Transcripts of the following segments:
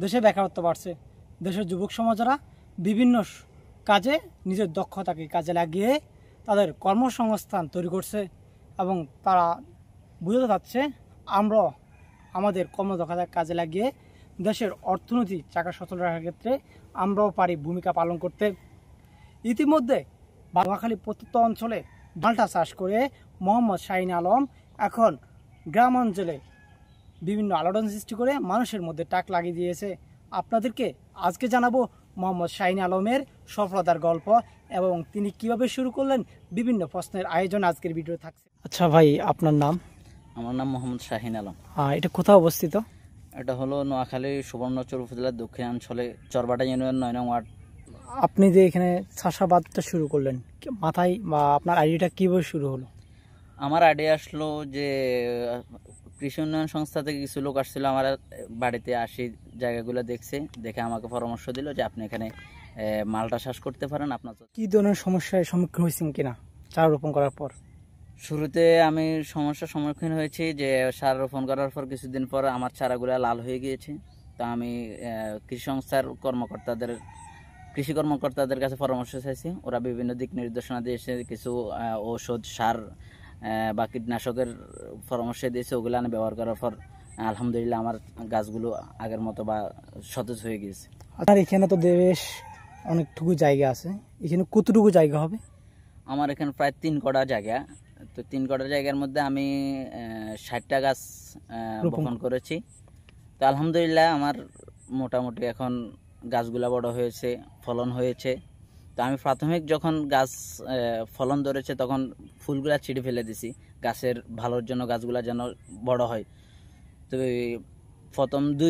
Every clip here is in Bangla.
দেশে বেকারত্ব বাড়ছে। দেশের যুবক সমাজরা বিভিন্ন কাজে নিজের দক্ষতাকে কাজে লাগিয়ে তাদের কর্মসংস্থান তৈরি করছে এবং তারা বুঝতে চাচ্ছে আমরা আমাদের কর্মদক্ষতা কাজে লাগিয়ে দেশের অর্থনীতি চাকা সচল রাখার ক্ষেত্রে আমরাও পারি ভূমিকা পালন করতে। ইতিমধ্যে নোয়াখালী প্রত্যন্ত অঞ্চলে মাল্টা চাষ করে মোহাম্মদ শাহিন আলম এখন গ্রাম অঞ্চলে বিভিন্ন আলোড়ন সৃষ্টি করে মানুষের মধ্যে টাক লাগিয়ে দিয়েছে। আপনাদেরকে আজকে জানাবো মোহাম্মদ শাহিন আলমের সফলতার গল্প এবং তিনি কিভাবে শুরু করলেন বিভিন্ন প্রশ্নের আয়োজন আজকের ভিডিও থাকছে। আচ্ছা ভাই, আপনার নাম? আমার নাম মোহাম্মদ শাহিন আলম। এটা কোথায় অবস্থিত? এটা হলো নোয়াখালী সুবর্ণচর উপজেলার দক্ষিণাঞ্চলে চরবাটা ইউনিয়ন 9 নং ওয়ার্ড। আপনি যে এখানে চাষাবাদটা শুরু করলেন, মাথায় বা আপনার আইডিয়াটা কীভাবে শুরু হলো? আমার আইডিয়া আসলো যে কৃষি উন্নয়ন সংস্থা থেকে কিছু লোক আসছিল আমার বাড়িতে, আসি জায়গাগুলো দেখে আমাকে পরামর্শ দিল যে আপনি এখানে মালটা চাষ করতে পারেন। আপনার কি ধরনের সমস্যার সম্মুখীন হয়েছেন কিনা চারা রোপণ করার পর? শুরুতে আমি সমস্যার সম্মুখীন হয়েছি যে সার রোপণ করার পর কিছুদিন পর আমার চারাগুলো লাল হয়ে গিয়েছে। তো আমি কৃষি সংস্থার কৃষি কর্মকর্তাদের কাছে পরামর্শ চাইছি। ওরা বিভিন্ন দিক নির্দেশনা দিয়েছে, কিছু ঔষধ, সার বা কীটনাশকের পরামর্শ দিয়েছে। ওগুলো আমি ব্যবহার করার পর আলহামদুলিল্লাহ আমার গাছগুলো আগের মতো বা সতেজ হয়ে গিয়েছে। আপনার এখানে তো বেশ অনেকটুকু জায়গা আছে, এখানে কতটুকু জায়গা হবে? আমার এখানে প্রায় 3 কড়া জায়গা। তো 3 কড়া জায়গার মধ্যে আমি 60টা গাছ রোপণ করেছি। তো আলহামদুলিল্লাহ আমার মোটামুটি এখন গাছগুলা বড় হয়েছে, ফলন হয়েছে। তো আমি প্রাথমিক যখন গাছ ফলন ধরেছে তখন ফুলগুলা ছিঁড়ে ফেলে দিছি গাছের ভালোর জন্য, গাছগুলা যেন বড় হয়। তো প্রথম 2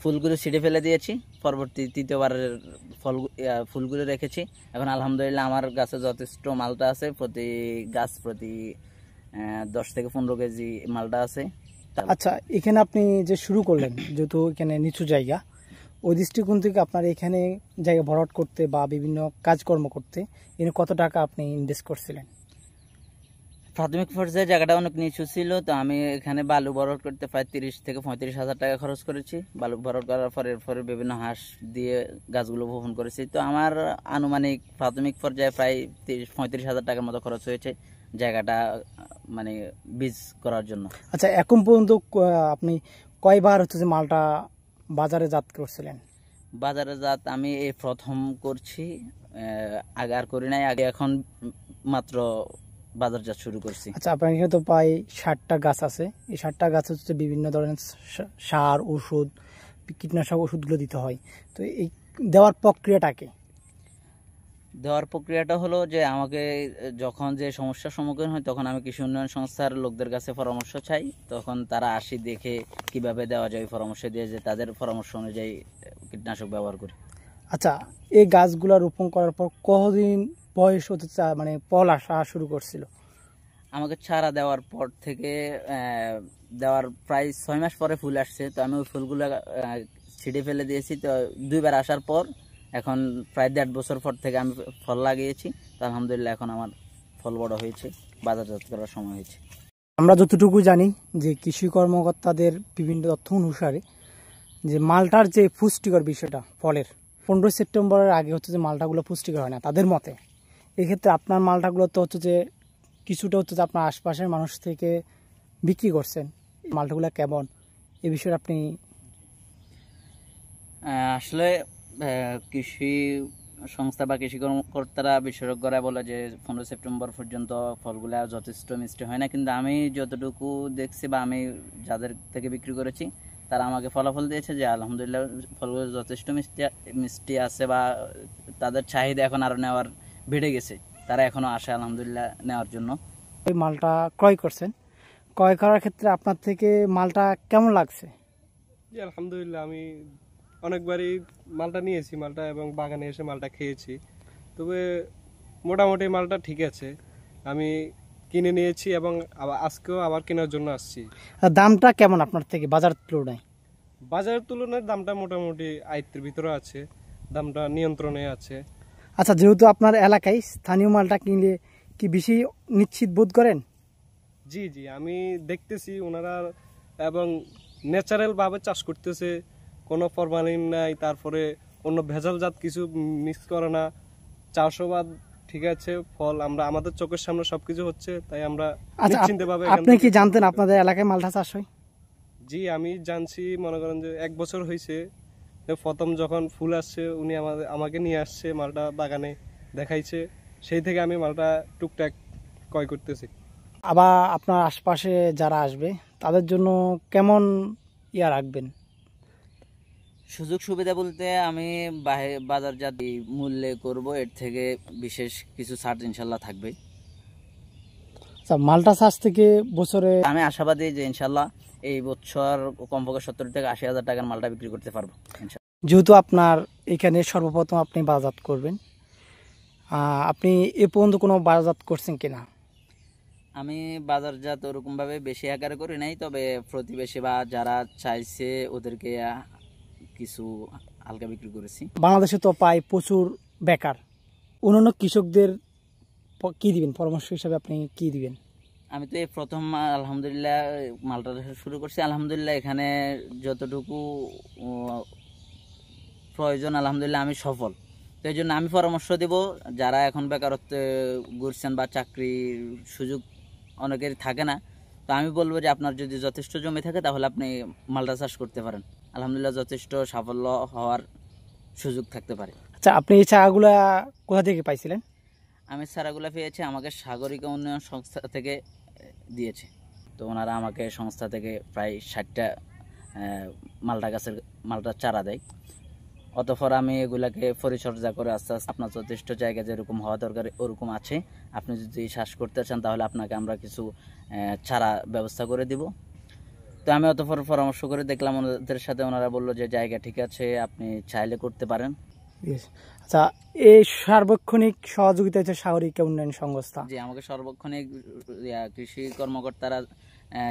ফুলগুলো ছিঁড়ে ফেলে দিয়েছি, পরবর্তী 3য়বারের ফুলগুলো রেখেছি। এখন আলহামদুলিল্লাহ আমার গাছে যথেষ্ট মালটা আছে, প্রতি গাছ প্রতি 10 থেকে 15 কেজি মালটা আছে। আচ্ছা, এখানে আপনি যে শুরু করলেন, যেহেতু এখানে নিচু জায়গা, ওই দৃষ্টিকোণ থেকে আপনার এখানে জায়গা ভরাট করতে বা বিভিন্ন কাজকর্ম করতে এখানে কত টাকা আপনি ইনভেস্ট করছিলেন? প্রাথমিক পর্যায়ে জায়গাটা অনেক নিচু ছিল, তো আমি এখানে বালু ভরাট করতে প্রায় 30 থেকে 35 হাজার টাকা খরচ করেছি। বালু ভরাট করার পর এরপরে বিভিন্ন হাঁস দিয়ে গাছগুলো বপন করেছি। তো আমার আনুমানিক প্রাথমিক পর্যায়ে প্রায় 35 হাজার টাকার মতো খরচ হয়েছে জায়গাটা মানে বীজ করার জন্য। আচ্ছা, এখন পর্যন্ত আপনি কয়বার হচ্ছে যে মালটা বাজারে জাত করছিলেন? বাজারে জাত আমি এই প্রথম করছি, আগে আর করি নাই। আগে এখন মাত্র বাজারজাত শুরু করছি। আচ্ছা, আপনার এখানে তো প্রায় 60টা গাছ আছে। এই 60টা গাছ হচ্ছে বিভিন্ন ধরনের সার, ওষুধ, কীটনাশক ওষুধগুলো দিতে হয়। তো এই দেওয়ার প্রক্রিয়াটাকে? দেওয়ার প্রক্রিয়াটা হলো যে আমাকে যখন যে সমস্যার সম্মুখীন হয় তখন আমি কৃষি উন্নয়ন সংস্থার লোকদের কাছে পরামর্শ চাই। তখন তারা আসি, দেখে কিভাবে দেওয়া যায় পরামর্শ দিয়ে যে তাদের পরামর্শ অনুযায়ী কীটনাশক ব্যবহার করি। আচ্ছা, এই গাছগুলো রোপণ করার পর কতদিন বয়স হতে মানে ফল আসা শুরু করছিল? আমাকে চারা দেওয়ার পর থেকে দেওয়ার প্রায় 6 মাস পরে ফুল আসছে। তো আমি ওই ফুলগুলো ছিঁড়ে ফেলে দিয়েছি। তো 2বার আসার পর এখন প্রায় 1.5 বছর পর থেকে আমি ফল লাগিয়েছি। তো আলহামদুলিল্লাহ এখন আমার ফল বড় হয়েছে, বাজারজাত করার সময় হয়েছে। আমরা যতটুকু জানি যে কৃষি কর্মকর্তাদের বিভিন্ন তথ্য অনুসারে যে মালটার যে পুষ্টিকর বিষয়টা ফলের, 15 সেপ্টেম্বরের আগে হচ্ছে যে মালটাগুলো পুষ্টিকর হয় না তাদের মতে। এক্ষেত্রে আপনার মালটাগুলো তো হচ্ছে যে কিছুটা হচ্ছে যে আপনার আশপাশের মানুষ থেকে বিক্রি করছেন, মালটাগুলো কেমন এ বিষয়ে আপনি? আসলে কৃষি সংস্থা বা কৃষি কর্মকর্তারা, বিশেষজ্ঞরা বলে যে 15 সেপ্টেম্বর পর্যন্ত ফলগুলা যথেষ্ট মিষ্টি হয় না, কিন্তু আমি যতটুকু দেখছি বা আমি যাদের থেকে বিক্রি করেছি তারা আমাকে ফলাফল দিয়েছে যে আলহামদুলিল্লাহ ফলগুলো যথেষ্ট মিষ্টি আছে বা তাদের চাহিদা এখন আরও নেওয়ার বেড়ে গেছে। তারা এখনও আসে আলহামদুলিল্লাহ নেওয়ার জন্য। ওই মালটা ক্রয় করছেন, ক্রয় করার ক্ষেত্রে আপনার থেকে মালটা কেমন লাগছে? জি আলহামদুলিল্লাহ, আমি অনেকবারই মালটা নিয়েছি মালটা এবং বাগানে এসে মালটা খেয়েছি। তবে মোটামুটি মালটা ঠিক আছে, আমি কিনে নিয়েছি এবং আজকেও আবার কেনার জন্য আসছি। দামটা কেমন আপনার থেকে বাজার তুলনায়? বাজারের তুলনায় দামটা মোটামুটি আয়ত্তের ভিতরে আছে, দামটা নিয়ন্ত্রণে আছে। আচ্ছা, যেহেতু আপনার এলাকায় স্থানীয় মালটা কিনলে কি বেশি নিশ্চিত বোধ করেন? জি জি, আমি দেখতেছি ওনারা এবং ন্যাচারালভাবে চাষ করতেছে, কোনো ফরমালিন নাই, তারপরে অন্য ভেজালজাত কিছু মিক্স করে না, চাষাবাদ ঠিক আছে, ফল আমরা আমাদের চোখের সামনে সবকিছু হচ্ছে, তাই আমরা আচ্ছা, নিশ্চিন্তভাবে আপনি কি জানতেন আপনাদের এলাকায় মালটা চাষ হয়? জি আমি জানছি, মনে করেন যে 1 বছর হয়েছে, প্রথম যখন ফুল আসছে উনি আমাকে নিয়ে আসছে মালটা বাগানে দেখাইছে, সেই থেকে আমি মালটা টুকটাক ক্রয় করতেছি। আবার আপনার আশপাশে যারা আসবে তাদের জন্য কেমন ইয়া রাখবেন? সুযোগ সুবিধা বলতে আমি বাজারজাত মূল্যে করব, এর থেকে বিশেষ কিছু ছাড় ইনশাল্লাহ থাকবে। আচ্ছা, মালটা চাষ থেকে বছরে আমি আশাবাদী যে ইনশাল্লাহ এই বছর কমপক্ষে 70 থেকে 80 হাজার টাকার মালটা বিক্রি করতে পারবো ইনশাল্লাহ। যেহেতু আপনার এখানে সর্বপ্রথম আপনি বাজারজাত করবেন, আপনি এ পর্যন্ত কোনো বাজারজাত করছেন কিনা? আমি বাজারজাত ওরকম ভাবে বেশি আকারে করি নাই, তবে প্রতিবেশী বা যারা চাইছে ওদেরকে কিছু হালকা বিক্রি করেছি। বাংলাদেশে তো পাই প্রচুর বেকার, অন্যান্য কৃষকদের কি দিবেন পরামর্শ হিসাবে, আপনি কি দিবেন? আমি তো এই প্রথম আলহামদুলিল্লাহ মালটা শুরু করছি, আলহামদুলিল্লাহ এখানে যতটুকু প্রয়োজন আলহামদুলিল্লাহ আমি সফল। তো এই জন্য আমি পরামর্শ দেব, যারা এখন বেকারত্বে ঘুরছেন বা চাকরির সুযোগ অনেকের থাকে না, তো আমি বলবো যে আপনার যদি যথেষ্ট জমি থাকে তাহলে আপনি মালটা চাষ করতে পারেন, আলহামদুলিল্লাহ যথেষ্ট সাফল্য হওয়ার সুযোগ থাকতে পারে। আচ্ছা, আপনি এই চারাগুলা কোথা থেকে পাইছিলেন? আমি চারাগুলা পেয়েছি আমাকে সাগরিকা উন্নয়ন সংস্থা থেকে দিয়েছে। তো ওনারা আমাকে সংস্থা থেকে প্রায় 60টা মালটার চারা দেয়। অতঃপর আমি এগুলাকে পরিচর্যা করে আস্তে আস্তে আপনার যথেষ্ট জায়গা যেরকম হওয়া দরকার ওরকম আছে, আপনি যদি চাষ করতে চান তাহলে আপনাকে আমরা কিছু চারা ব্যবস্থা করে দিব। তো আমি অতঃপর পরামর্শ করে দেখলাম ওনাদের সাথে, ওনারা বললো যে জায়গা ঠিক আছে, আপনি চাইলে করতে পারেন। আচ্ছা, এই সার্বক্ষণিক সহযোগিতা হচ্ছে সাগরিকা উন্নয়ন সংস্থা। জি, আমাকে সর্বক্ষণিক কৃষি কর্মকর্তারা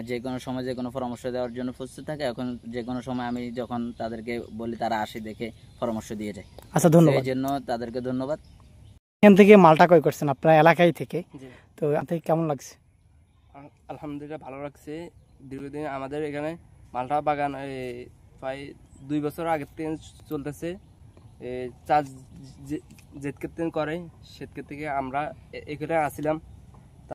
যে কোনো সময় যে কোনো পরামর্শ দেওয়ার জন্য প্রস্তুত থাকে। এখন যে কোনো সময় আমি যখন তাদেরকে বলি তারা আসে দেখে পরামর্শ দিয়ে যায়। আচ্ছা, ধন্যবাদ। এই জন্য তাদেরকে ধন্যবাদ। এখান থেকে মালটা ক্রয় করছেন আপনার এলাকায় থেকে, তো এখান থেকে কেমন লাগছে? আলহামদুলিল্লাহ ভালো লাগছে। দীর্ঘদিন আমাদের এখানে মালটা বাগান প্রায় 2 বছর আগের থেকে চলতেছে। চাষ যেতকে করে সেতকে থেকে আমরা এখানে আসছিলাম।